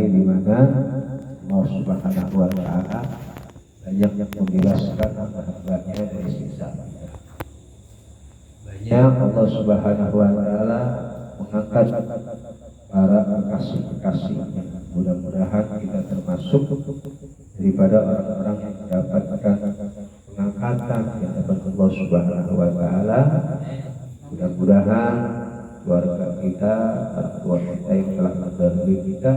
hari di mana Allah Subhanahu wa Ta'ala banyak yang membebaskan hamba-hambanya dari siksa. Banyak Allah Subhanahu wa Ta'ala mengangkat para kekasih-kekasihnya. Mudah-mudahan kita termasuk daripada orang-orang yang mendapatkan pengangkatan di hadapan Allah Subhanahu wa Ta'ala. Mudah-mudahan keluarga kita, orang tua kita yang telah mendahului kita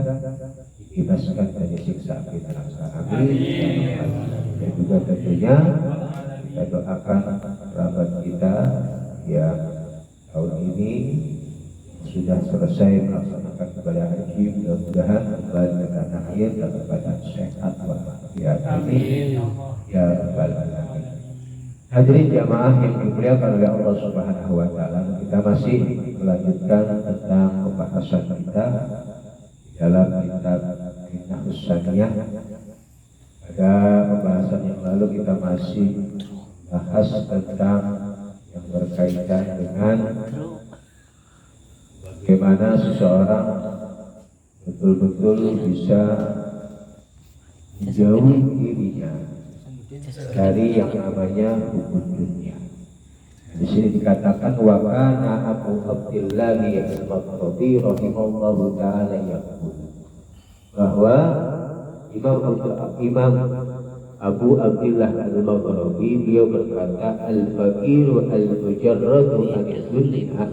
dibebaskan dari siksa api neraka. Amin. Dan juga tentunya kita doakan kerabat kita yang tahun ini sudah selesai melaksanakan ibadah haji, mudah-mudahan kembali ke tanah air dalam keadaan sehat walafiat. Amin ya rabbal alamin. Hadirin jamaah yang dimuliakan oleh Allah Subhanahu wa Ta'ala, kita masih melanjutkan tentang pembahasan kita dalam kitab Minhajus Saniyah. Pada pembahasan yang lalu kita masih bahas tentang yang berkaitan dengan bagaimana seseorang betul-betul bisa menjauhi dirinya dari yang namanya hukum dunia. Di sini dikatakan wa kana Abu Abdillah al-Maghribi rahimallahu taala yaqul, bahwa Imam Abu Abdillah al-Maghribi beliau berkata, al-faqiru al-mujarradu an-dunya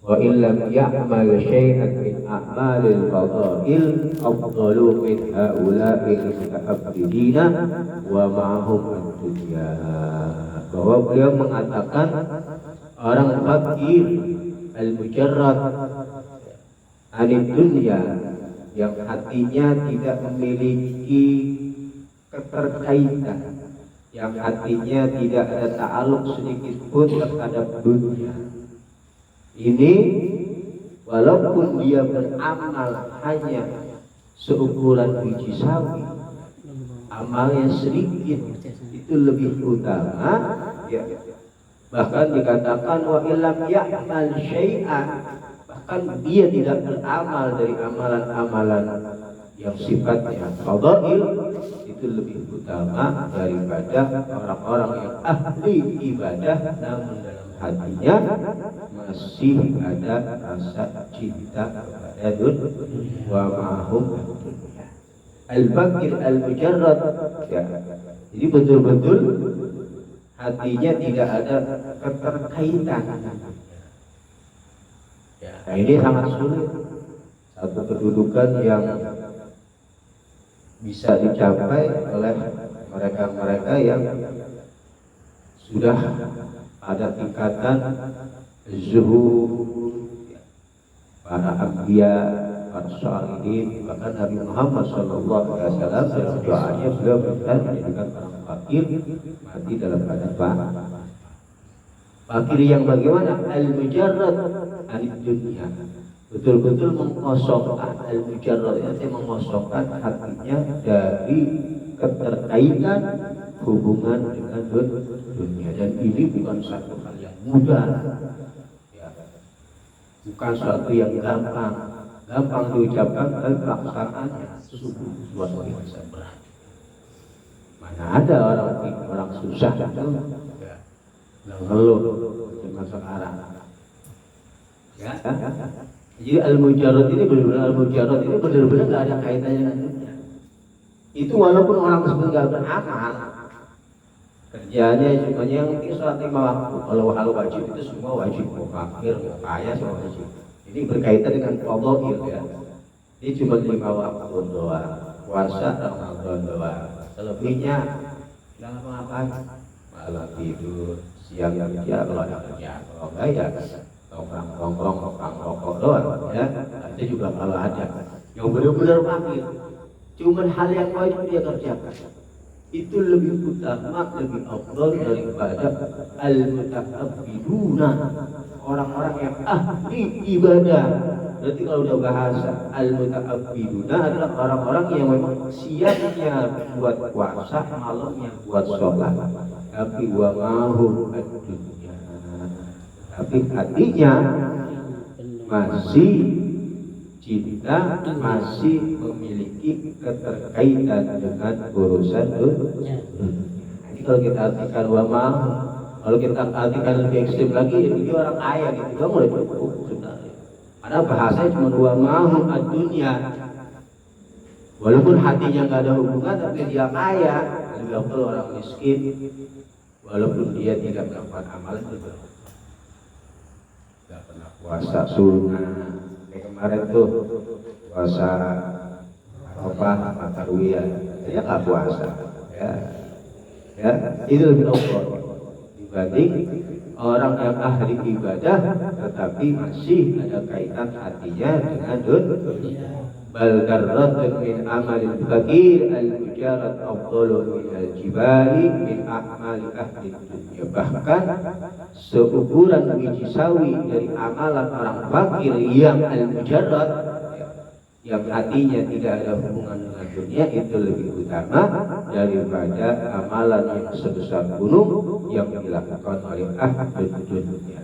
wa illam ya'mal syai'an min a'malil fadail afdalu min haula'il muta'abbidina wa ma'hum ad-dunya. Bahwa beliau mengatakan orang fakir al-mujarrad anid dunya, yang hatinya tidak memiliki keterkaitan, yang hatinya tidak ada ta'aluk sedikit pun terhadap dunia ini, walaupun dia beramal hanya seukuran biji sawi, amalnya sedikit, itu lebih utama ya. Bahkan dikatakan wa illam ya'mal syai'an, bahkan dia tidak beramal dari amalan-amalan yang sifatnya fadail, itu lebih utama daripada orang-orang yang ahli ibadah namun dalam hatinya masih ada rasa cinta kepada dunia. Wa ma'hum dunia. Al-fakir al-mujarrad ya. Jadi betul-betul hatinya tidak ada keterkaitan. Ya, nah ini sangat sulit. Satu kedudukan yang bisa dicapai oleh mereka-mereka yang sudah ada tingkatan zuhud, para anbiya, para sholihin. Bahkan Nabi Muhammad SAW dalam doanya beliau minta menjadikan orang fakir mati dalam keadaan fakir yang bagaimana? Al-mujarrad anid dunya, betul-betul mengosongkan. Al-mujarrad itu mengosongkan hatinya dari keterkaitan hubungan dengan dunia. Dan ini bukan satu hal yang mudah ya. Bukan suatu yang gampang diucapkan, tapi pelaksanaannya sungguh luar biasa berat. Mana ada orang susah itu ya, ngeluh dengan sekarang ya. Jadi al-mujarrad ini benar-benar nggak ada kaitannya dengan dunia. Itu walaupun orang tersebut nggak beramal, kerjanya cuma yang penting sholat 5 waktu. Kalau hal wajib itu semua wajib, mau fakir, mau kaya, semua wajib. Ini berkaitan dengan fadhail ya. Ini cuma 5 waktu doang, puasa Ramadan doang. Selebihnya nggak ngapa-ngapain, malah tidur, siang kerja kalau ada kerja, kalau enggak ya nongkrong rokok doang ya. Itu juga kalau ada yang benar-benar fakir, cuman hal yang wajib dia kerjakan, itu lebih utama, lebih afdal daripada al-muta'abbiduna, orang-orang yang ahli ibadah. Berarti kalau udah bahasa al-muta'abbiduna adalah orang-orang yang memang siangnya buat puasa, malamnya buat sholat, tapi wa ma'hum ad-dunya, tapi hatinya masih kita masih memiliki keterkaitan dengan urusan dunia. Jadi kalau kita artikan kalau kita artikan lebih ekstrim lagi, jadi orang kaya gitu, kamu mulai cukup sebenarnya. Karena bahasanya cuma dunia. Walaupun hatinya nggak ada hubungan, tapi dia kaya. Lebih afdal orang miskin, walaupun dia tidak melakukan amalan juga. Nggak pernah puasa sunnah. Kayak kemarin tuh puasa Tarwiyah, dia nggak puasa. Ya, itu lebih afdal dibanding orang yang ahli ibadah tetapi masih ada kaitan hatinya dengan dunia. Bal darratun min amalil fakir al-mujarad afdalu min al-jibali min a'mali ahli dunia. Bahkan seukuran biji sawi dari amalan orang fakir yang al-mujarad, yang hatinya tidak ada hubungan dengan dunia, itu lebih utama daripada amalan yang sebesar gunung yang dilakukan oleh ahli dunia.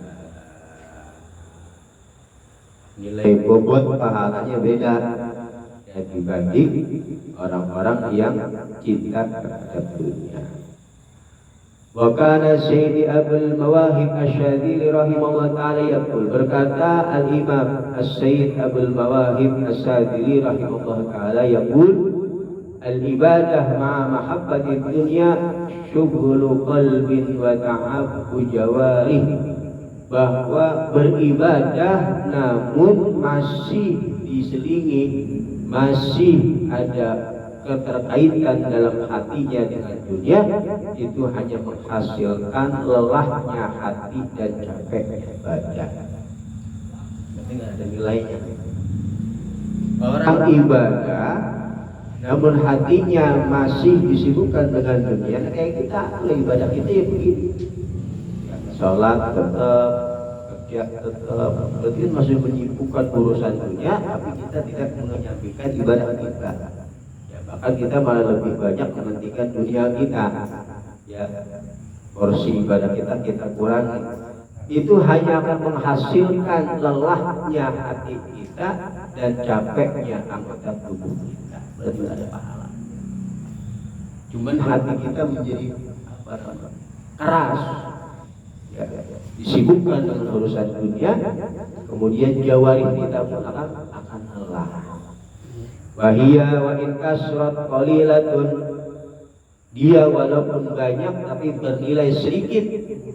Nilai bobot pahalanya beda dibanding orang-orang yang cinta terhadap dunia. Wa kana Sayyidi Abul Mawahib Asy-Syadzili rahimahullah ta'ala yaqul, berkata Al-Imam As-Sayyid Abul Mawahib Asy-Syadzili rahimahullah ta'ala yaqul, al-ibadah ma'a mahabbati dunya syughulu qalbin wa ta'abbu jawarih. Bahwa beribadah namun masih diselingi, masih ada keterkaitan dalam hatinya dengan dunia, itu hanya menghasilkan lelahnya hati dan capeknya badan. Tapi nggak ada nilainya. Orang ibadah namun hatinya masih disibukkan dengan dunia, kayak kita, kalau ibadah kita ya begini, sholat tetap, kerja tetap, berarti masih menyibukkan urusan dunia, tapi kita tidak menyampaikan ibadah kita. Bahkan kita malah lebih banyak mementingkan dunia kita. Ya, porsi ibadah kita kurangi. Itu hanya akan menghasilkan lelahnya hati kita dan capeknya anggota tubuh kita. Berarti ada pahala. Cuman hati kita menjadi keras. Ya, disibukkan dengan urusan dunia, kemudian jawarih kita pun akan lelah. Wahia wa in kasrat qalilatun, dia walaupun banyak tapi bernilai sedikit.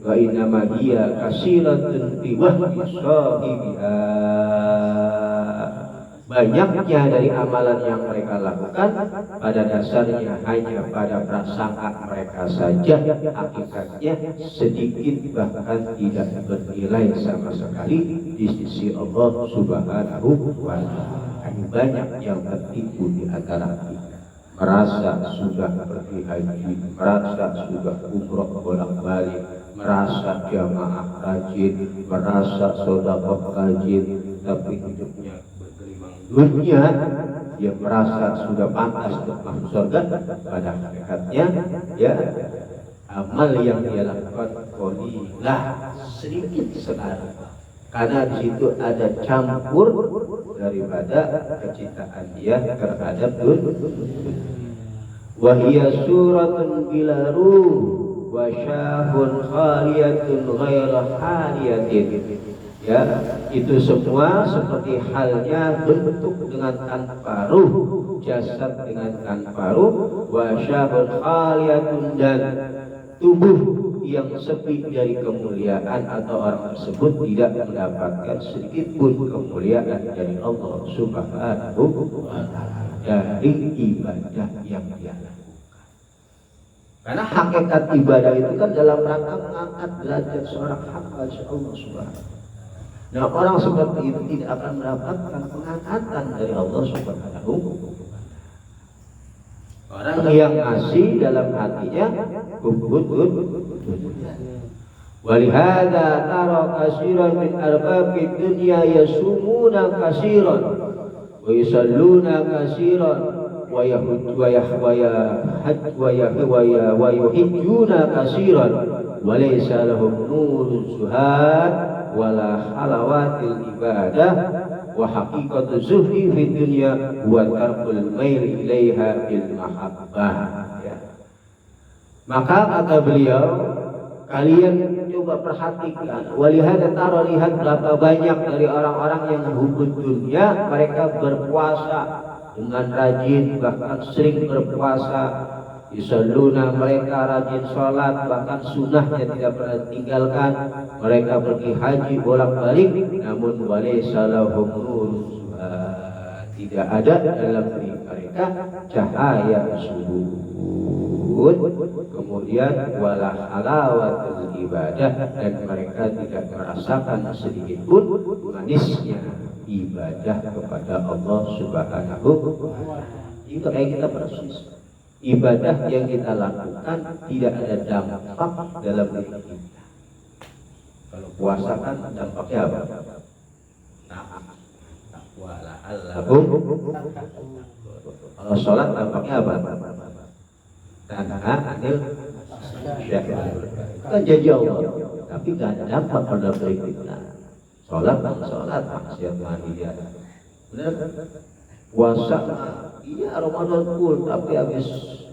Wa innama hiya kasiratun fi wahyi sahibiha, banyaknya dari amalan yang mereka lakukan pada dasarnya hanya pada prasangka mereka saja, hakikatnya sedikit bahkan tidak bernilai sama sekali di sisi Allah Subhanahu wa ta'ala. Banyak yang tertipu di antara kita, merasa sudah pergi haji, merasa sudah umroh bolak-balik, merasa jamaah rajin, merasa sedekah rajin, tapi hidupnya bergelimang dunia. Dia merasa sudah pantas untuk masuk surga, pada hakikatnya ya amal yang dia lakukan qalilah, sedikit sekali. Karena di situ ada campur daripada kecintaan dia terhadap dunia. Wahia suratun bila ruh wa syahun khaliyatun ghaira haliyatin. Ya, itu semua seperti halnya bentuk dengan tanpa ruh, jasad dengan tanpa ruh, wa syahun khaliyatun, dan tubuh yang sepi dari kemuliaan, atau orang tersebut tidak mendapatkan sedikit pun kemuliaan dari Allah Subhanahu wa ta'ala dari ibadah yang dia lakukan. Karena hakikat ibadah itu kan dalam rangka mengangkat derajat seorang hamba Allah Subhanahu. Nah, orang seperti itu tidak akan mendapatkan pengangkatan dari Allah Subhanahu. Orang yang masih dalam hatinya hubud. Walihada tara kasiran min arbabid dunya yasumuna kasiran wa yusalluna kasiran wa yuhijjuna kasiran wa laysa lahum nurun suhad wala halawatil ibadah wa haqiqatu zuhdi fid dunya wa tarkul mail ilaiha bil mahabbah. Ya. Maka kata beliau, kalian coba perhatikan, walihada taro, lihat berapa banyak dari orang-orang yang menghubung dunia, mereka berpuasa dengan rajin, bahkan sering berpuasa. Yusalluna, mereka rajin sholat, bahkan sunnahnya tidak pernah tinggalkan. Mereka pergi haji bolak-balik, namun walaysa lahum nur, tidak ada dalam diri mereka cahaya syuhud. Kemudian wala halawatul ibadah, dan mereka tidak merasakan sedikit pun manisnya ibadah kepada Allah Subhanahu wa ta'ala. Itu kayak kita persis. Ibadah yang kita lakukan tidak ada dampak dalam diri kita. Kalau puasa kan dampaknya apa? Taqwa la'allakum. Kalau sholat dampaknya apa? Tanha anil syahwat. Kan janji Allah, tapi gak ada dampak pada diri kita. Sholat, maksiat mania. Benar? Puasa, iya Ramadan full, tapi habis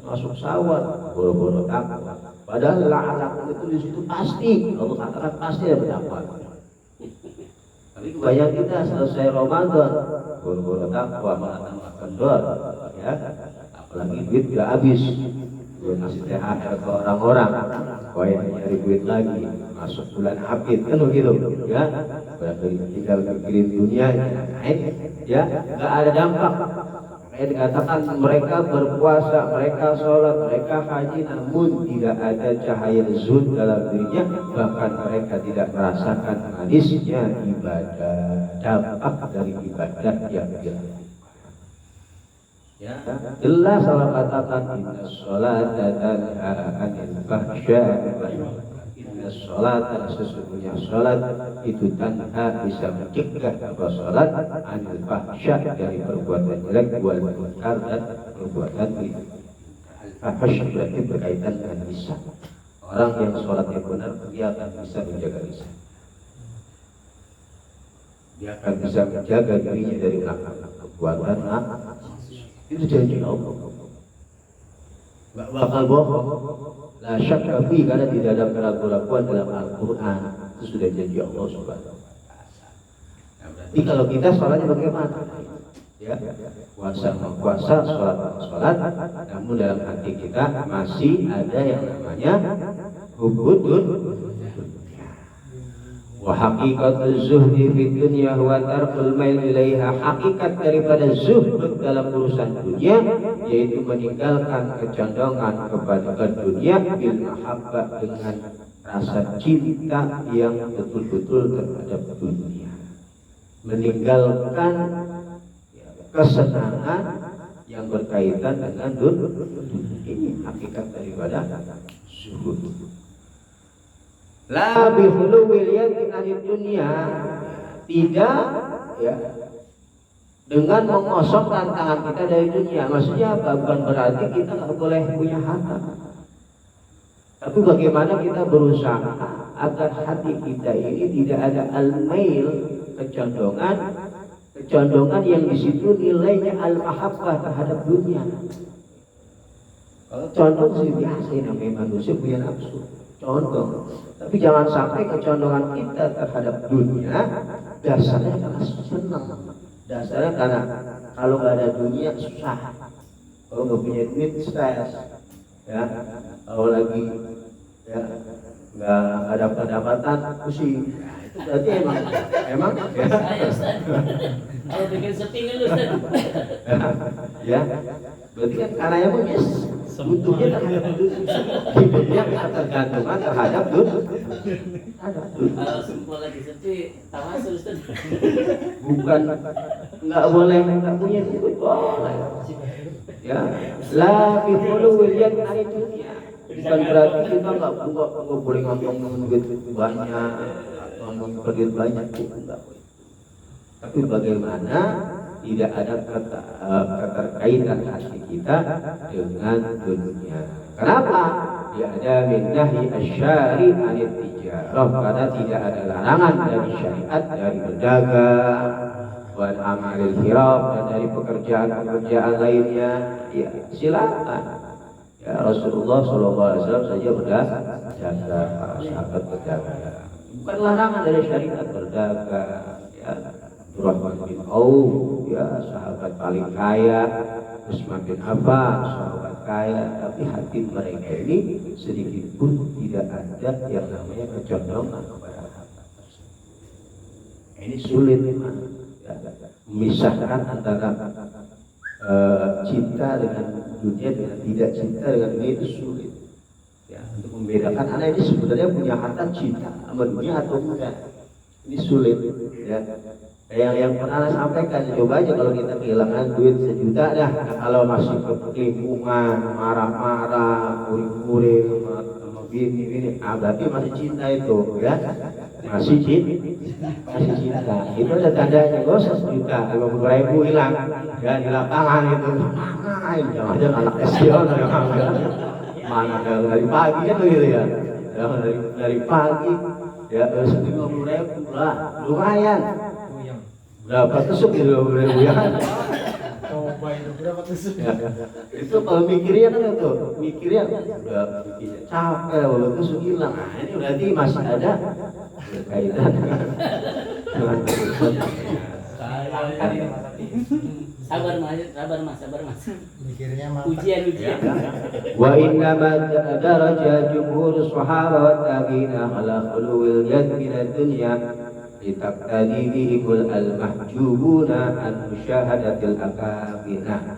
masuk sawal boro-boro takwa. Padahal la'alakum itu di situ pasti, Allah katakan pasti ada dapat. Tapi kebanyakan kita selesai Ramadan boro-boro takwa malah tambah kendor, ya. Apalagi duit gak habis, belum ngasih THR ke orang-orang, yang nyari duit lagi, masuk bulan Hafid kan begitu, ya. Tinggal mikirin dunia, ya, nggak ada dampak. Kayak dikatakan mereka berpuasa, mereka sholat, mereka haji, namun tidak ada cahaya zuhud dalam dirinya, bahkan mereka tidak merasakan manisnya ibadah, dampak dari ibadah yang dilakukan. Ya, jelas Allah katakan inna sholata tanha anil fahsya'i. Inna sholata, sesungguhnya sholat itu tanha, bisa mencegah apa sholat anil fahsya, dari perbuatan jelek, wal munkar, dan perbuatan buruk. Al-fahsy berarti berkaitan dengan lisan. Orang yang sholatnya benar, dia akan bisa menjaga lisan. Dia akan bisa menjaga dirinya dari melakukan perbuatan. Itu janji Allah. Gak bakal bohong. La syakka fi, karena tidak ada keraguan dalam Al-Quran. Itu sudah janji Allah Subhanahu wa ta'ala. Nah, berarti kalau kita sholatnya bagaimana? Ya, puasa, sholat, namun dalam hati kita masih ada yang namanya hubudun. Wa haqiqatu zuhdi fid dunya wa tarkul mail ilaiha, hakikat daripada zuhud dalam urusan dunia yaitu meninggalkan kecondongan kepada dunia bil mahabbah, dengan rasa cinta yang betul-betul terhadap dunia, meninggalkan kesenangan yang berkaitan dengan dunia. Ini hakikat daripada zuhud. La bihuluwil yadi anid dunya, tidak, ya, dengan mengosongkan tangan kita dari dunia. Maksudnya apa? Bukan berarti kita nggak boleh punya harta, tapi bagaimana kita berusaha agar hati kita ini tidak ada al-mail, kecondongan yang di situ nilainya al-mahabbah terhadap dunia. Kalau condong sih biasa, namanya manusia punya nafsu, condong. Tapi jangan sampai kecondongan kita terhadap dunia dasarnya karena senang, dasarnya karena kalau nggak ada dunia susah, kalau nggak punya duit stres, ya, kalau lagi, ya, nggak ada pendapatan pusing. Itu berarti emang ya. Kalau bikin settingan lu Ustaz. Ya, berarti kan karena emang yes, butuhnya terhadap hidupnya ketergantungan terhadap dunia. Kalau sempol lagi sepi, tawas Ustaz. Bukan nggak boleh nggak punya duit, boleh. Ya, la bihuluwil yad anid dunya. Bukan berarti kita nggak boleh ngambil duit banyak atau ngambil duit banyak, enggak. Tapi bagaimana tidak ada keterkaitan hati kita dengan dunia. Kenapa? Dia ada minahi asyari anit tijarah, karena tidak ada larangan dari syariat dari berdagang, wa amalil hiram, dan dari pekerjaan lainnya, ya silakan. Ya Rasulullah SAW saja berdagang, para sahabat berdagang. Bukan larangan dari syariat berdagang. Ya, Abdurrahman bin Auf, ya sahabat paling kaya, Utsman bin Affan, sahabat kaya, tapi hati mereka ini sedikit pun tidak ada yang namanya kecondongan kepada harta tersebut. Ini sulit, ya, memisahkan antara cinta dengan dunia dengan tidak cinta dengan dunia itu sulit. Ya, untuk membedakan anak ini sebenarnya punya harta cinta sama dunia atau enggak, ini sulit. Ya. Yang pernah saya sampaikan, coba aja kalau kita kehilangan duit 1 juta dah, nah, kalau masih kelimpungan, marah-marah, kuring-kuring sama bini, berarti masih cinta itu, ya, masih cinta. Itu ada tandanya, gak usah 1 juta, 50.000 hilang, ya di lapangan itu, jangan-jangan anak kecil yang ambil, mana dari pagi kan gitu ya, dari pagi, ya 50.000 lah, lumayan. Berapa tusuk itu 50.000 ya kan? Coba itu berapa tusuk? Ya, itu kalau mikirnya kan itu, mikirnya udah capek, kalau tusuk hilang. Nah ini berarti masih ada kaitan dengan urusan. Sabar mas. Mikirnya mah Ujian. Wa inna ma daraja jumhur sahabat wa tabi'ina ala khuluwil yad min ad-dunya litaqtadi bihimul al-mahjubuna an musyahadatil akabina.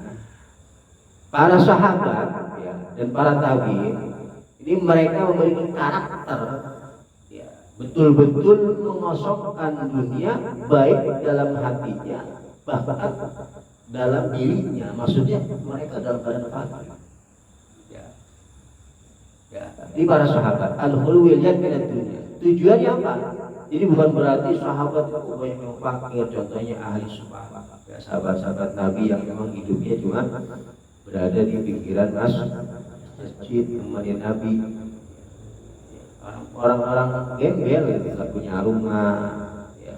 Para sahabat, ya, dan para tabi'in ini mereka memiliki karakter, ya, betul-betul mengosongkan dunia baik dalam hatinya bahkan dalam dirinya, maksudnya mereka dalam keadaan fakir. Ya, ini para sahabat al-khuluwil yad min ad-dunya. Tujuannya apa? Jadi bukan berarti sahabat itu banyak yang fakir, contohnya ahli sufah, ya, sahabat-sahabat Nabi yang memang hidupnya cuma berada di pinggiran masjid nemenin Nabi. Orang-orang gembel itu nggak punya rumah, ya.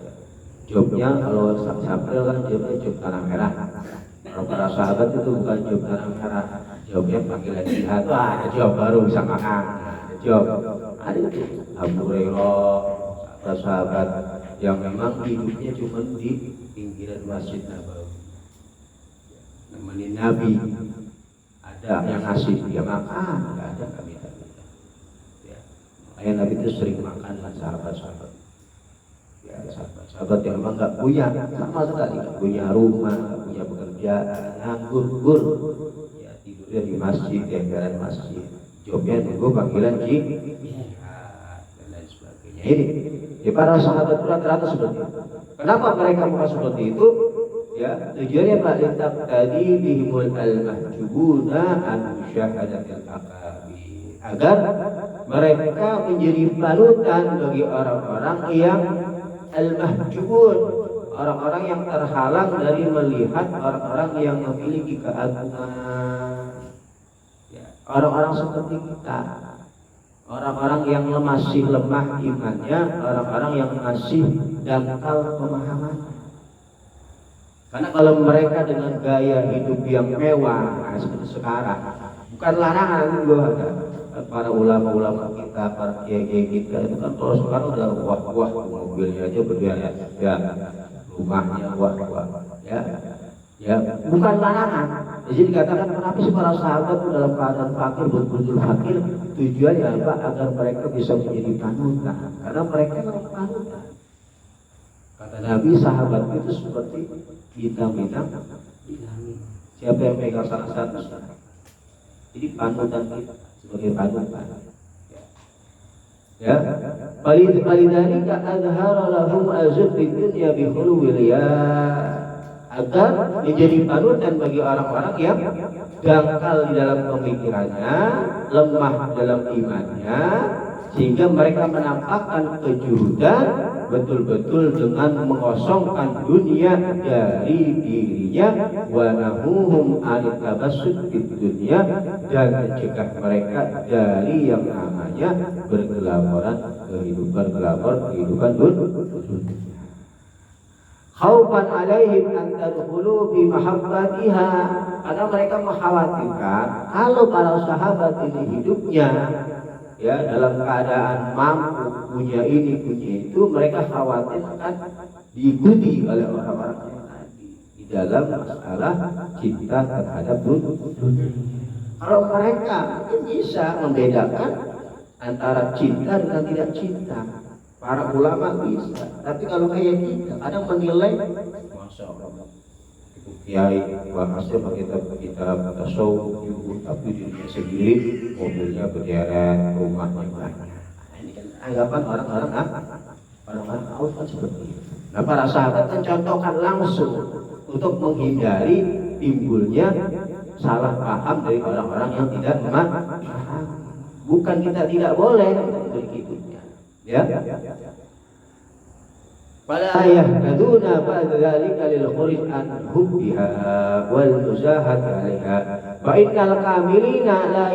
Jobnya kalau Sapril kan jobnya job tanah merah. Kalau para sahabat itu bukan job tanah merah, jobnya panggilan jihad. Wah, ada job baru bisa makan, ada job. Ada Abu Hurairah, sahabat yang memang hidupnya cuma di pinggiran Masjid Nabawi, nemenin Nabi. Ada yang ngasih dia makan, nggak ada kami tak minta. Ya, makanya Nabi itu sering makan dengan sahabat-sahabat. Ya, sahabat yang memang nggak punya sama sekali, nggak punya rumah, nggak punya pekerjaan, nganggur, ya tidurnya di masjid, di emperan masjid. Jobnya nunggu panggilan dan lain sebagainya. Ini para sahabat itu rata-rata seperti itu. Kenapa mereka bukan seperti itu? Ya, tujuannya Pak Litak tadi bihimul al-mahjubuna an musyahadatil akabi, agar mereka menjadi panutan bagi orang-orang yang al-mahjubun, orang-orang yang terhalang dari melihat orang-orang yang memiliki keagungan. Ya, orang-orang seperti kita, orang-orang yang masih lemah imannya, orang-orang yang masih dangkal pemahamannya. Karena kalau mereka dengan gaya hidup yang mewah, seperti sekarang, bukan larangan juga ada. Para ulama-ulama kita, para kiai-kiai kita itu kan kalau sekarang udah wah-wah, mobilnya aja berlian, ya, rumahnya wah-wah, ya, bukan larangan. Jadi dikatakan kenapa sih para sahabat itu dalam keadaan fakir, betul-betul fakir, tujuannya apa? Agar mereka bisa menjadi panutan, karena mereka memang panutan. Kata Nabi, sahabat itu seperti bintang-bintang. Siapa yang pegang salah satu, jadi panutan kita sebagai panutan. Ya, palidhalika azhara lahum azab fid dunya bi khuluwil ya, agar menjadi panutan bagi orang-orang yang dangkal di dalam pemikirannya, lemah dalam imannya, sehingga mereka menampakkan kejujuran betul-betul dengan mengosongkan dunia dari dirinya, wa nahuhum anit tabassut fid dunya, dan mencegah mereka dari yang namanya bergelamoran kehidupan dunia. Khaufan alaihim an tadkhulu bi mahabbatiha, karena mereka mengkhawatirkan kalau para sahabat ini hidupnya ya dalam keadaan mampu punya ini punya itu, mereka khawatir akan diikuti oleh orang-orang yang tadi di dalam masalah cinta terhadap dunia. Kalau mereka mungkin bisa membedakan antara cinta dengan tidak cinta, para ulama bisa. Tapi kalau kayak kita kadang menilai, masya Allah, itu kiai hasil kita tasawuf, tapi dirinya sendiri mobilnya berderet, rumahnya banyak. Nah, ini kan anggapan orang-orang awam kan seperti itu. Nah, para sahabat mencontohkan langsung untuk menghindari timbulnya salah paham dari orang-orang yang tidak memahami. Bukan kita tidak boleh berikutnya, ya. Fala yahduna ba'da dzalika lil khuruj an hubbiha wal muzahat 'alaiha fa innal kamilina la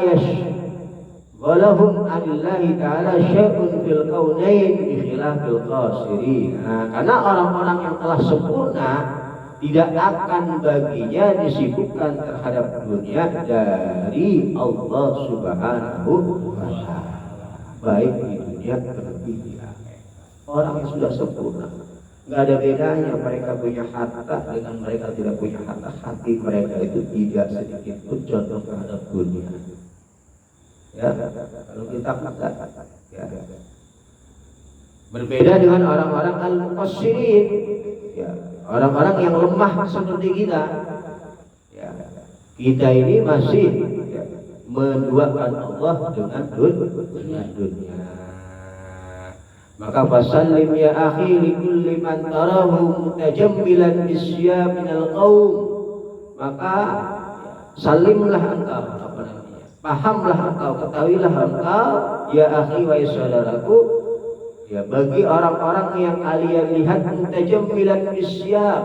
walahum anillahi ta'ala syai'un fil kaunain bi khilafil qasirin. Karena orang-orang yang telah sempurna tidak akan baginya disibukkan terhadap dunia dari Allah Subhanahu wa ta'ala, baik di dunia terlebih di akhirat. Orang yang sudah sempurna, nggak ada bedanya mereka punya harta dengan mereka tidak punya harta. Hati mereka itu tidak sedikit pun condong terhadap dunia. Ya, kalau kita ya. Berbeda dengan orang-orang al-muqassirin, ya, orang-orang yang lemah seperti kita. Ya, kita ini masih ya, menduakan Allah dengan dunia. Maka fasallim ya akhi li kulli man tarahu mutajammilan bisyam minal qaum. Maka salimlah engkau, pahamlah engkau, ketahuilah engkau ya akhi wa saudaraku, ya bagi orang-orang yang kalian lihat mutajammilan bisyam,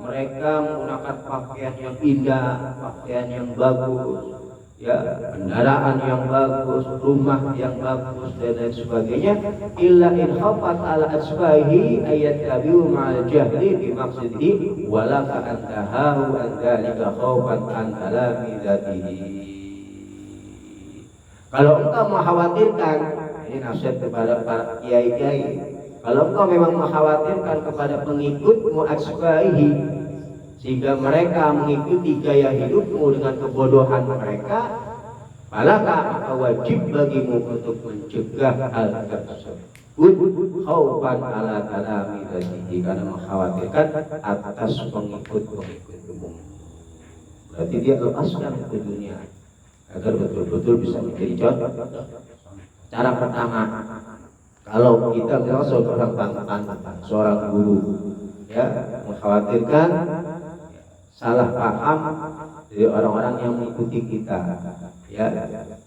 mereka menggunakan pakaian yang indah, pakaian yang bagus, ya kendaraan yang bagus, rumah yang bagus dan lain sebagainya, illa in khafat ala asbahi ayat tabiu ma'al jahli bi maqsidihi wala ka antahahu an dzalika khaufan an talamizatihi. Kalau engkau mengkhawatirkan, ini nasihat kepada para kiai-kiai, kalau engkau memang mengkhawatirkan kepada pengikutmu asbahi, sehingga mereka mengikuti gaya hidupmu dengan kebodohan mereka, maka wajib bagimu untuk mencegah hal tersebut khaufan ala talamizatihi, karena mengkhawatirkan atas pengikut-pengikutmu. Berarti dia lepaskan ke dunia agar betul-betul bisa menjadi contoh. Cara pertama, kalau kita seorang panutan, seorang guru, ya mengkhawatirkan salah paham dari orang-orang yang mengikuti kita, ya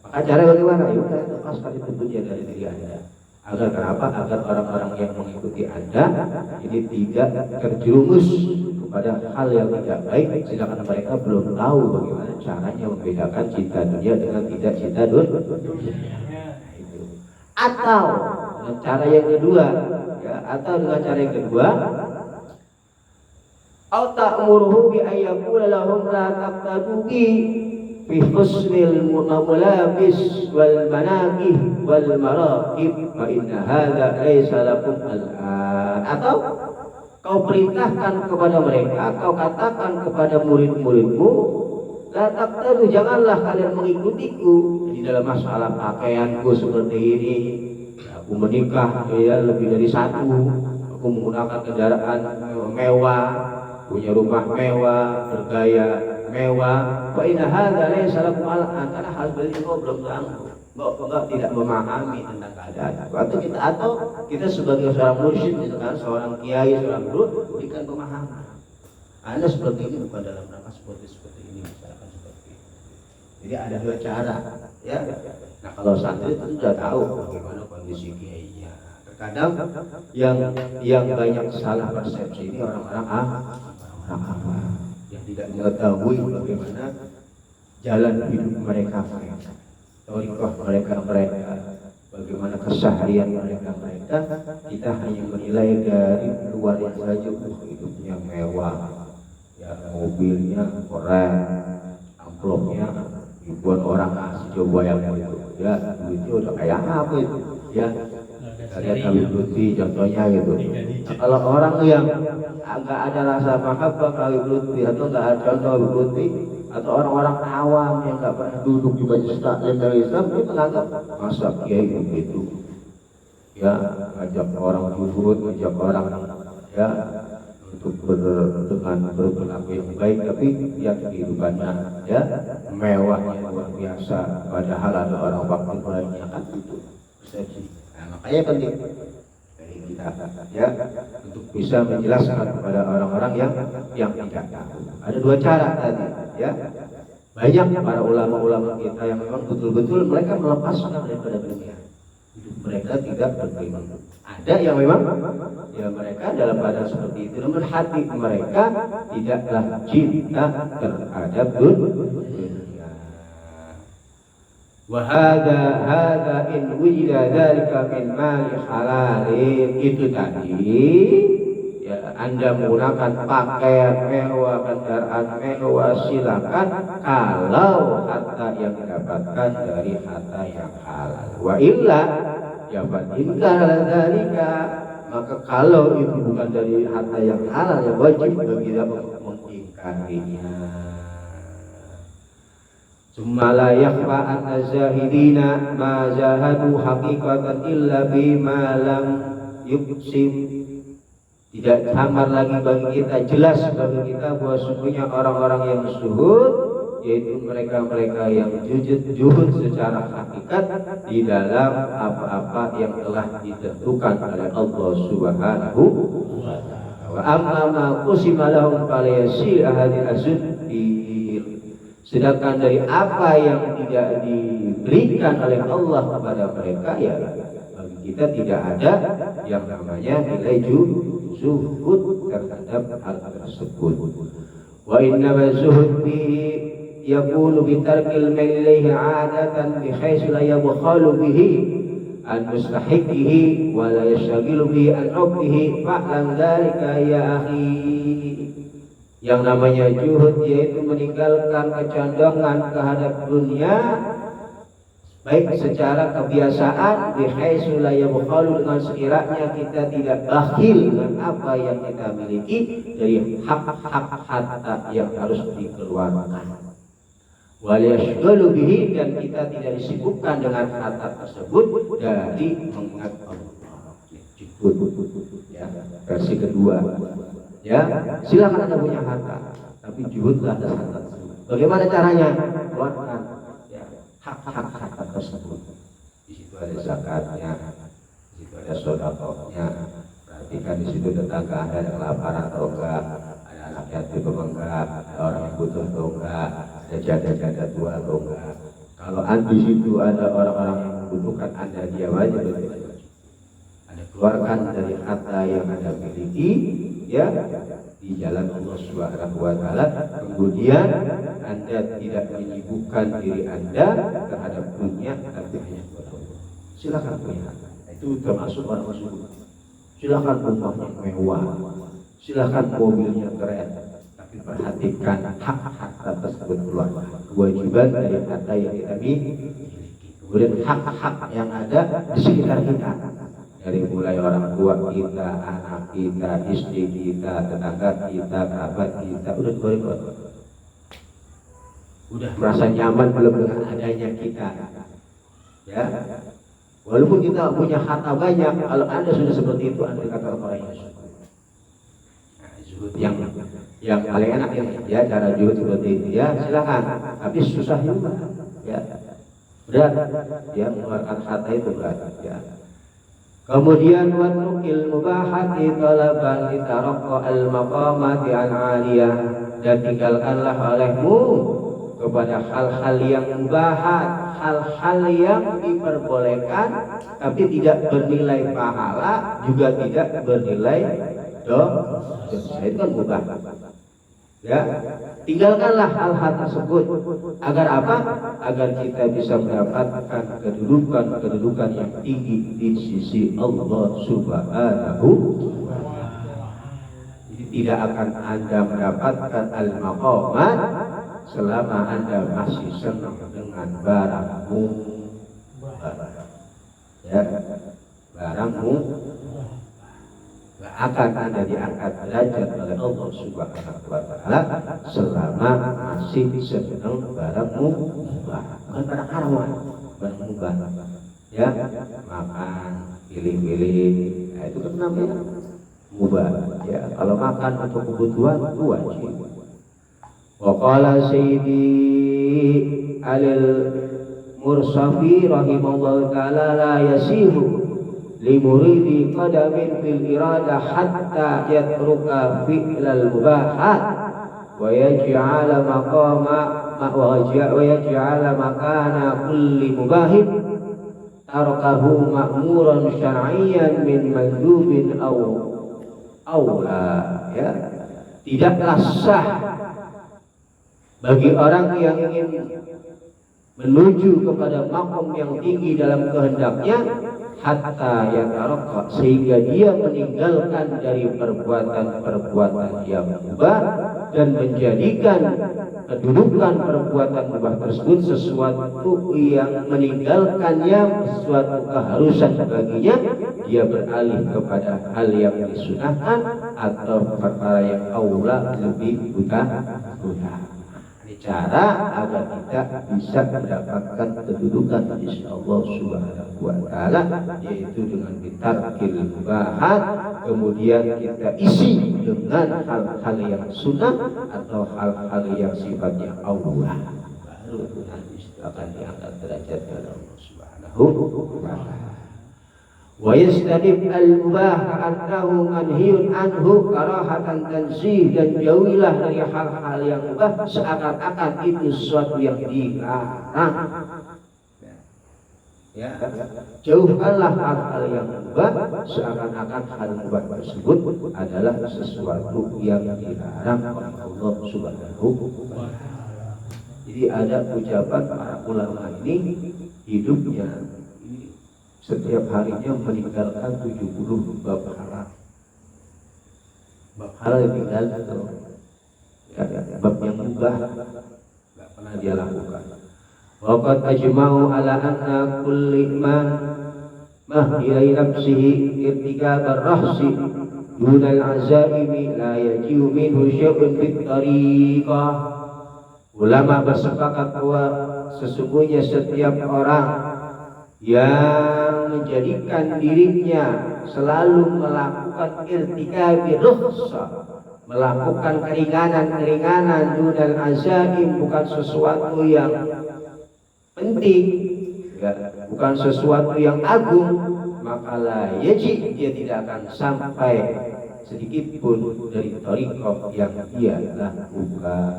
maka cara bagaimana? Ya udah, lepaskan itu dunia dari diri Anda. Agar kenapa? Agar orang-orang yang mengikuti Anda ini tidak terjerumus kepada hal yang tidak baik, sedangkan mereka belum tahu bagaimana caranya membedakan cinta dunia dengan tidak cinta dunia. Atau dengan cara yang kedua, ya, atau ta'muruhu bi ayyakula lahum la taqtadu bi fi husnil mulabis wal manaqih wal maraqib fa inna hadza laysa lakum al-an. Atau kau perintahkan kepada mereka, kau katakan kepada murid-muridmu, la taqtadu, janganlah kalian mengikutiku di dalam masalah pakaianku seperti ini. Aku menikah ya lebih dari satu, aku menggunakan kendaraan mewah, punya rumah mewah, bergaya mewah. Fa inna hadza laysa lakum al-an, karena hal seperti itu kau belum tahu, kau tidak memahami tentang keadaan. Atau kita sebagai seorang mursyid, seorang kiai, seorang guru, berikan pemahaman. Anda seperti ini bukan dalam rangka seperti ini, misalkan seperti ini. Jadi ada dua cara, ya. Nah kalau santri itu sudah tahu bagaimana kondisi kiainya. Terkadang yang banyak salah persepsi ini orang-orang yang tidak mengetahui bagaimana jalan hidup mereka, thariqah mereka, bagaimana keseharian mereka. Kita hanya menilai dari luar saja, hidupnya rumahnya mewah, ya mobilnya keren, amplopnya ribuan orang kasih, coba yang itu, ya duitnya udah kayak apa itu, ya. Lihat Habib Lutfi contohnya gitu. Nah, kalau orang yang agak ada rasa mahabbah Habib Lutfi atau nggak ada contoh Habib Lutfi atau orang-orang awam yang nggak pernah duduk di majelis taklim dari Islam, dia menganggap masa kiai begitu, ya ngajak orang zuhud, ngajak orang ya untuk dengan berperilaku yang baik, tapi ya kehidupannya ya mewahnya luar biasa, padahal ada orang waktu lainnya kan itu persepsi. Nah, makanya penting dari kita ya untuk bisa menjelaskan kepada orang-orang yang tidak tahu. Ada dua cara tadi ya. Banyak para ulama-ulama kita yang memang betul-betul mereka melepaskan daripada dunia. Hidup mereka tidak berkeliling. Ada yang memang ya mereka dalam keadaan seperti itu, namun hati mereka tidaklah cinta terhadap dunia. Wahada in wujida dzalika min mali halalin, itu tadi ya, Anda menggunakan pakaian mewah, kendaraan mewah, silakan kalau harta yang didapatkan dari harta yang halal. Wa illa ya inna dzalika, maka kalau itu bukan dari harta yang halal, ya wajib bagi kita mengingkarinya. Summa la yakhfa anna zahidina ma zahadu haqiqatan illa bima lam yuksim. Tidak samar lagi bagi kita, jelas bagi kita bahwa sungguhnya orang-orang yang zuhud, yaitu mereka-mereka yang zuhud secara hakikat di dalam apa-apa yang telah ditentukan oleh Allah Subhanahu wa ta'ala. Wa amma ma qusima lahum falayasi ahadil azuddir. Sedangkan dari apa yang tidak diberikan oleh Allah kepada mereka, ya bagi kita tidak ada yang namanya nilai zuhud terhadap hal tersebut. Wa inna zuhud bihi yakunu bitarkil mailihi 'adatan bihaitsu la yabkhalu bihi an mustahiqihi wa la yashghalu bihi an hubbihi fa'lam dzalika ya akhi. Yang namanya zuhud yaitu meninggalkan kecondongan terhadap dunia baik secara kebiasaan bihaitsu la yabkhalu, dengan sekiranya kita tidak bakhil dengan apa yang kita miliki dari hak-hak harta yang harus dikeluarkan. Wal yashghalu bihi, dan kita tidak disibukkan dengan harta tersebut dari mengingat Allah. Ya, versi kedua. Ya, silakan Anda punya harta, tapi juhudlah atas harta tersebut. Bagaimana caranya? Keluarkan ya hak-hak harta tersebut. Di situ ada zakatnya, di situ ada sedekahnya. Perhatikan di situ tetangga Anda yang kelaparan atau enggak, ada anak yatim atau enggak, ada orang yang butuh atau enggak, ada janda-janda tua atau enggak. Kalau di situ ada orang-orang yang membutuhkan, Anda dia wajib Anda keluarkan dari harta yang Anda miliki ya di jalan Allah Subhanahu wa ta'ala. Kemudian Anda tidak menyibukkan diri Anda terhadap dunia, tapi hanya kepada Allah. Silakan punya, itu termasuk orang zuhud. Silakan rumahnya mewah, silakan mobilnya keren, tapi perhatikan hak-hak tersebut keluar. Kewajiban dari harta yang kita miliki, kemudian hak-hak yang ada di sekitar kita, dari mulai orang tua kita, anak kita, istri kita, tetangga kita, kerabat kita, udah merasa nyaman belum dengan adanya kita, ya. Walaupun kita punya harta banyak, kalau Anda sudah seperti itu, Anda kata orang yang zuhud. Yang paling enak ya cara zuhud seperti itu, ya silakan. Tapi susah juga, ya berat, ya mengeluarkan harta itu berat, ya. Kemudian watrukil mubahati talaban litaraqqa al-maqamati al-aliyah, dan tinggalkanlah olehmu kepada hal-hal yang mubahat, hal-hal yang diperbolehkan tapi tidak bernilai pahala, juga tidak bernilai dosa. Itu kan mubah. Ya, tinggalkanlah hal-hal tersebut agar apa? Agar kita bisa mendapatkan kedudukan yang tinggi di sisi Allah Subhanahu. Jadi tidak akan Anda mendapatkan al-maqamat selama Anda masih senang dengan barangmu, ya, barangmu. Gak akan Anda diangkat derajat oleh Allah Subhanahu wa Ta'ala selama masih senang barangmu mubah, bukan barang haram, barang mubah, ya, makan pilih-pilih, nah itu kan namanya mubah, ya. Kalau makan untuk kebutuhan itu wajib. Wa qala sayyidi al-Mursafi rahimahullah ta'ala la yasihu limuridi qadamin fil irada hatta yatruka fi'lal mubahat wa yaj'ala maqama wa yaj'ala makana kulli mubahin tarakahu ma'muran syar'iyyan min mandubin aula, ya. Tidaklah sah bagi orang yang ingin menuju kepada makom yang tinggi dalam kehendaknya hatta yataraqqa, sehingga dia meninggalkan dari perbuatan-perbuatan yang mubah dan menjadikan kedudukan perbuatan mubah tersebut sesuatu yang meninggalkannya, sesuatu keharusan baginya, dia beralih kepada hal yang disunahkan atau perkara yang aula lebih utama. Cara agar kita bisa mendapatkan kedudukan di sisi Allah Subhanahu wa Ta'ala, yaitu dengan bitarkil mubahat, kemudian kita isi dengan hal-hal yang sunnah atau hal-hal yang sifatnya aula, baru nanti akan diangkat derajat oleh Allah Subhanahu wa Ta'ala. Wa yastanib al-mubah annahu manhiyun anhu karahatan tanzih, dan jauhilah dari hal-hal yang mubah seakan-akan itu sesuatu yang dilarang, ya. Jauhkanlah hal-hal yang mubah seakan-akan hal mubah tersebut adalah sesuatu yang dilarang oleh Allah Subhanahu wa Ta'ala. Jadi ada ucapan para ulama ini, hidupnya setiap harinya meninggalkan 70 bab halal. Bab halal tinggal ya, bab yang mubah nggak pernah dia lakukan. Waqad ajma'u ala anna kulli man mahilai nafsihi irtikab ar-rahsi dunal azaimi la yajiu minhu syai'un fit tariqah. Ulama bersepakat bahwa sesungguhnya setiap orang yang menjadikan dirinya selalu melakukan irtikabi rukhsah, melakukan keringanan-keringanan dunal azaim, bukan sesuatu yang penting, ya, bukan sesuatu yang agung, maka la yaji, dia tidak akan sampai sedikit pun dari thariqah yang dia lakukan,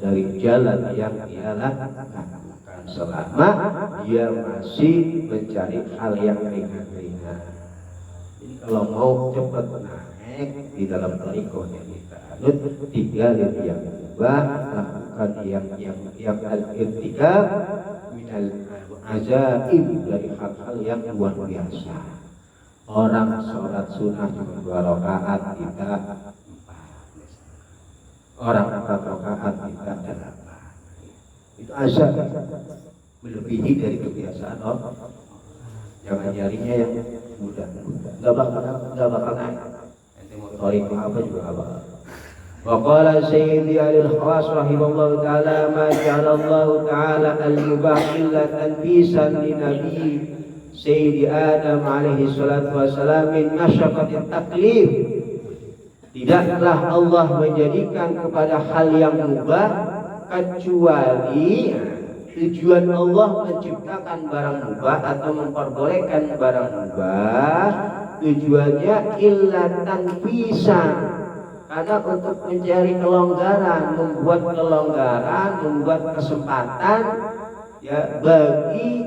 dari jalan yang dia lakukan, selama dia masih mencari hal yang ringan-ringan. Jadi kalau mau cepat naik di dalam thariqah yang kita anut, tinggalin yang mubah, lakukan yang al-irtikab minal azaim, dari hal-hal yang luar biasa. Orang sholat sunnah cuma 2 rakaat, kita 4. Orang 4 rakaat, kita 8. Itu azab, melebihi dari kebiasaan orang. Jangan nyarinya yang mudah-mudah, nggak bakal naik. Nanti mau thariqah apa juga nggak bakal. Wa qala sayyidi al-Khawas rahimahullah ta'ala ma ja'alallahu ta'ala al-mubah illa tanfisan li nabi sayyidi Adam alaihi salatu wassalam min masyaqqatit taklif. Tidaklah Allah menjadikan kepada hal yang mubah kecuali tujuan Allah menciptakan barang mubah atau memperbolehkan barang mubah, tujuannya illa tanfisan, karena untuk mencari kelonggaran, membuat kesempatan, ya, bagi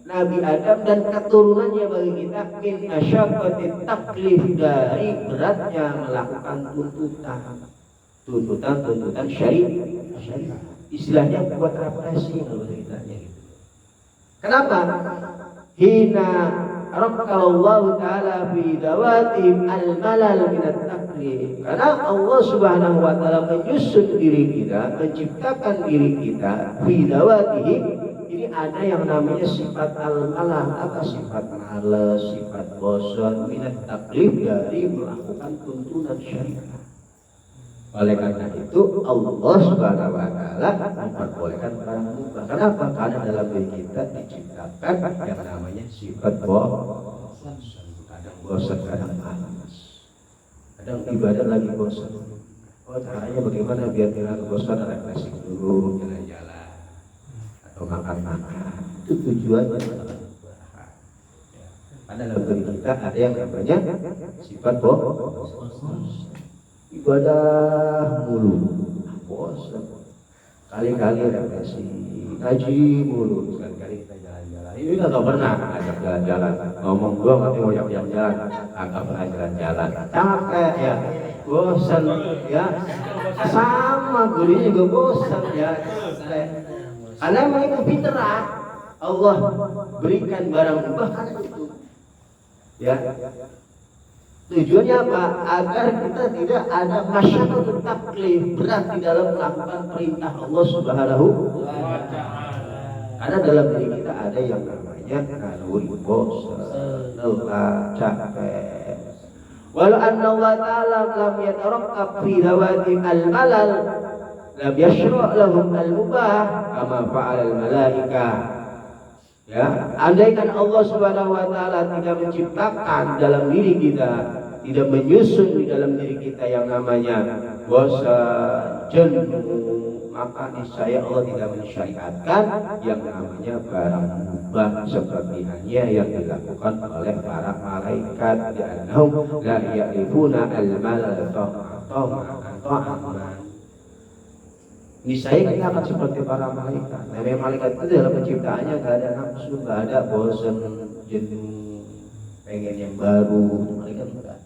Nabi Adam dan keturunannya, bagi kita min masyaqqatit taklif, dari beratnya melakukan tuntutan syariat. Istilahnya buat represi kalau ceritanya gitu. Kenapa? Hina Allah Ta'ala fi dawatihim al-malal minat taklif. Karena Allah Subhanahu wa Ta'ala menyusun diri kita, menciptakan diri kita fi dawatihim. Ini ada yang namanya sifat al-malal, apa sifat malas, sifat bosan, minat taklif dari melakukan tuntunan syariat. Oleh karena itu Allah Subhanahu wa Ta'ala memperbolehkan barang mubah. Kenapa? Karena dalam diri kita diciptakan yang namanya sifat bosan. Kadang bosan, kadang malas. Kadang ibadah lagi bosan. Oh, caranya bagaimana biar tidak bosan? Refreshing dulu, jalan-jalan atau makan-makan. Itu tujuannya. Karena dalam diri kita ada yang namanya sifat bosan. Ibadah mulu, bosan. Kali-kali refleksi, ngaji mulu, sekali-kali kita jalan-jalan. Ini nggak pernah ajak jalan-jalan. Ngomong gua nggak mau ajak jalan-jalan, nggak pernah jalan-jalan. Capek ya, bosan ya. Sama gurunya juga bosan ya. Karena memang itu fitrah. Allah berikan barang mubah karena itu. Ya. Tujuannya apa? Agar kita tidak ada masyarakat taklif berat di dalam melakukan perintah Allah Subhanahu wa Ta'ala. Karena dalam diri kita ada yang namanya naluri bosan, lelah, capek. Walau anna Allah Ta'ala lam yatarakkab fi dawatim al-malal lam yashra' lahum al-mubah kama fa'al al-malaikah. Ya, andaikan Allah Subhanahu wa Ta'ala tidak menciptakan dalam diri kita, tidak menyusun di dalam diri kita yang namanya bosan, jenuh, maka niscaya Allah tidak mensyariatkan yang namanya barang mubah seperti hanya yang dilakukan oleh para malaikat. Li'annahum la ya'rifuna al-malal ta'aman. Niscaya kita akan seperti para malaikat. Namanya malaikat itu dalam penciptaannya gak ada nafsu, gak ada bosan, jenuh, pengen yang baru. Malaikat enggak.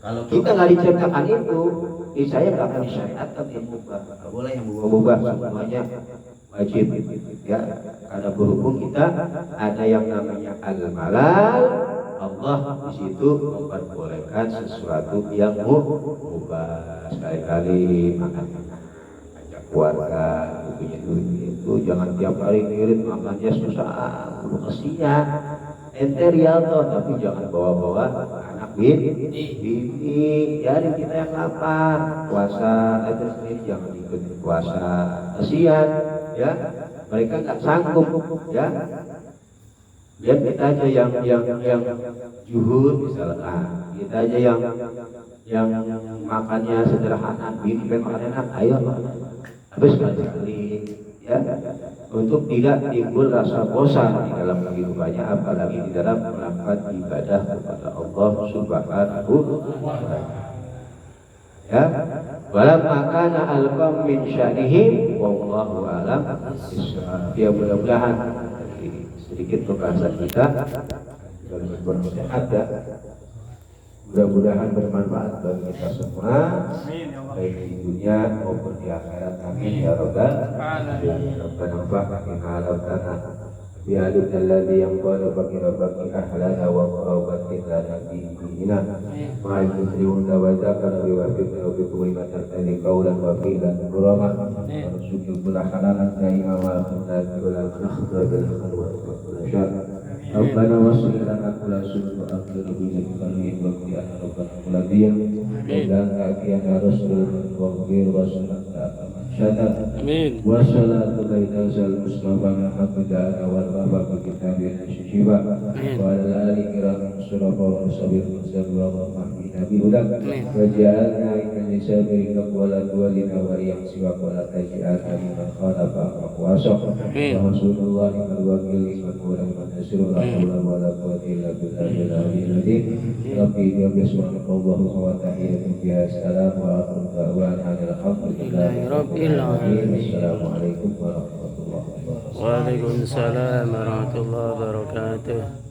Kalau kita nggak diciptakan itu, niscaya nggak akan disyariatkan yang mubah. Nggak boleh yang mubah, semuanya wajib. Ya, karena berhubung kita ada yang namanya al-malal, Allah di situ memperbolehkan sesuatu yang mubah. Sekali-kali makan ajak keluarga, punya duit itu jangan tiap hari ngirit makannya susah, kesian. Ente rialto, tapi jangan bawa-bawa anak bini. Jadi kita yang lapar, puasa, itu sendiri jangan ikut puasa, kesian, ya. Mereka nggak sanggup, ya. Biar kita aja yang juhud misalnya, kita aja yang makannya sederhana, bini makan enak, ayo, habis sekali-sekali, ya. Untuk tidak timbul rasa bosan di dalam kehidupannya, apalagi di dalam melakukan ibadah kepada Allah Subhanahu wa Ta'ala. Ya, walam makana alqam min sya'nihim wallahu alam bissawab. Ya, mudah-mudahan sedikit pembahasan kita dan bermanfaat ya. Mudah-mudahan bermanfaat bagi kita semua, baik di dunia maupun di akhirat. Amin ya rabbal alamin. Rabbana fa'alna rabbana bi alika alladhi yanqadu fakira fakira ahlana wa qawbatina nabi dinina ma'al muslimun wa zakara wa fikra bi kulli ma tartadi qawlan wa fi'lan qurama warzuqil kulla halalan daima wa sunna wala nakhda bil khalwa wa syar. Rabbana wasli lana kulla sunna wa akhir bi kulli waqti rabbana kulla diyan dan akhirnya rasul wa ghir rasul amin. Wassalatu bainal mustafa Muhammadan wal barakatuh kitabina syifa wa ala alihi kiram surafa wa sabir sallallahu alaihi nabi udak wa ja'alna min sabirika wala tuwalina wa yang siwa wala taji'alna min khalafa aqwasa wa rasulullah wal wakil wa nasrul haula wala quwwata illa billahi al-aliyyil rabbi ya subhanallahu wa ta'ala ya salam wa rahmatullahi alhamdulillahi Assalamualaikum warahmatullahi wabarakatuh. Waalaikumsalam warahmatullahi wabarakatuh.